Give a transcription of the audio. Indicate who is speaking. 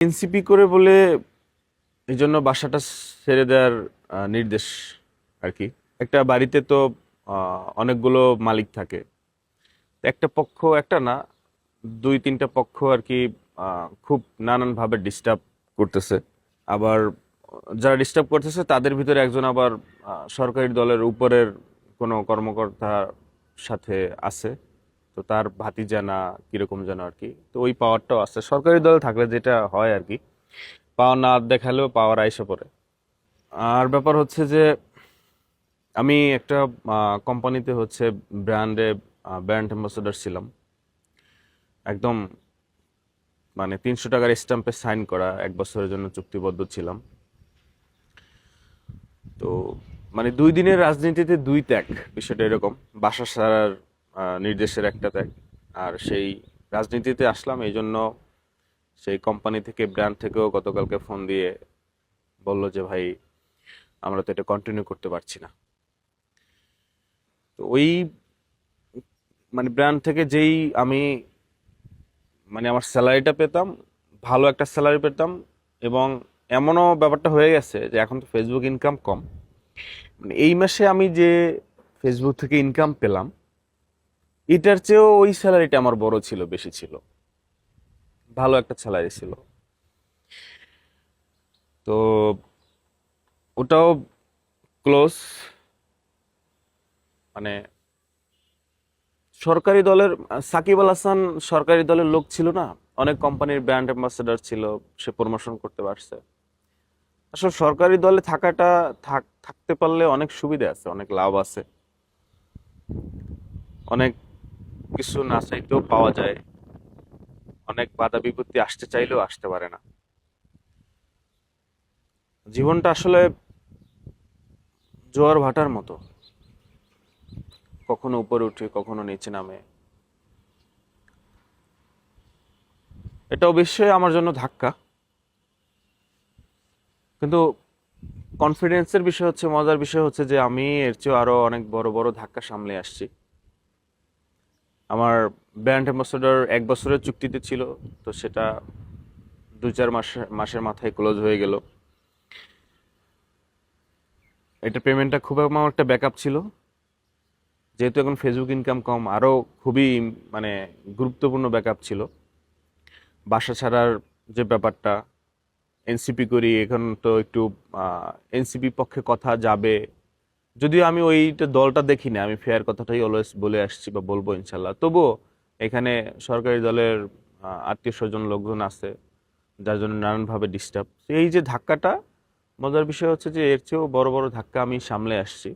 Speaker 1: NCP করে বলে এই জন্য বাসাটা ছেড়ে দেওয়ার নির্দেশ আর কি। একটা বাড়িতে তো অনেকগুলো মালিক থাকে, তো একটা পক্ষ একটা না, দুই তিনটা পক্ষ আর কি খুব নানানভাবে ডিস্টার্ব করতেছে। আবার যারা ডিস্টার্ব করতেছে তাদের ভিতরে একজন আবার সরকারি দলের উপরের কোনো কর্মকর্তার সাথে আছে। তো তার ভাতিজা না কিরকম যেন আর কি, তো ওই পাওয়ারটাও আছে সরকারি দলে থাকলে, যেটা হয় আর কি, পাওয়ার না দেখালেও পাওয়ার আইসা পড়ে। আর ব্যাপার হচ্ছে যে আমি একটা কোম্পানিতে হচ্ছে ব্র্যান্ড অ্যাম্বাসেডর ছিলাম। একদম মানে 300 টাকার স্ট্যাম্পে সাইন করা, 1 বছরের জন্য চুক্তিবদ্ধ ছিলাম। তো মানে 2 দিনের রাজনীতিতে দুই ত্যাগ, বিষয়টা এরকম। বাসা ছাড়ার নির্দেশের একটা ত্যাগ, আর সেই রাজনীতিতে আসলাম এই জন্য। সেই কোম্পানি থেকে, ব্র্যান্ড থেকেও গতকালকে ফোন দিয়ে বলল যে ভাই, আমরা তো এটা কন্টিনিউ করতে পারছি না। তো ওই মানে ব্র্যান্ড থেকে যেই আমি মানে আমার স্যালারিটা পেতাম, ভালো একটা স্যালারি পেতাম, এবং এমনও ব্যাপারটা হয়ে গেছে যে এখন তো ফেসবুক ইনকাম কম, মানে এই মাসে আমি যে ফেসবুক থেকে ইনকাম পেলাম এটার চেয়েও ওই স্যালারিটা আমার বড় ছিল, বেশি ছিল, ভালো একটা স্যালারি ছিল। তো ওটাও ক্লোজ, মানে সরকারি দলের সাকিব আল হাসান সরকারি দলের লোক ছিল না, অনেক কোম্পানির ব্র্যান্ড অ্যাম্বাসেডর ছিল, সে প্রমোশন করতে পারছে। আসলে সরকারি দলে থাকতে পারলে অনেক সুবিধা আছে, অনেক লাভ আছে, অনেক কিছু না চাইতেও পাওয়া যায়, অনেক বাধা বিপত্তি আসতে চাইলেও আসতে পারে না। জীবনটা আসলে জোয়ার ভাটার মতো, কখনো উপরে উঠে কখনো নিচে নামে। এটা অবশ্যই আমার জন্য ধাক্কা, কিন্তু কনফিডেন্সের বিষয় হচ্ছে, মজার বিষয় হচ্ছে যে আমি এর চেয়ে আরো অনেক বড় বড় ধাক্কা সামলে আসছি। আমার ব্র্যান্ড অ্যাম্বাসেডর 1 বছরের চুক্তিতে ছিল, তো সেটা 2-4 মাসের মাথায় ক্লোজ হয়ে গেল। এটা পেমেন্টটা খুব আমার একটা ব্যাকআপ ছিল, যেহেতু এখন ফেসবুক ইনকাম কম, আরো খুবই মানে গুরুত্বপূর্ণ ব্যাকআপ ছিল। বাসা ছাড়ার যে ব্যাপারটা, এনসিপি করি এখন, তো একটু এনসিপি পক্ষে কথা যাবে, যদিও আমি ওইটা দলটা দেখি না, আমি ফেয়ার কথাটাই অলওয়েজ বলে আসছি বা বলবো ইনশাল্লাহ। তবুও এখানে সরকারি দলের আত্মীয় স্বজন লোকজন আছে, যার জন্য নানানভাবে ডিস্টার্ব। এই যে ধাক্কাটা, মজার বিষয় হচ্ছে যে এর চেয়েও বড় বড় ধাক্কা আমি সামলে আসছি।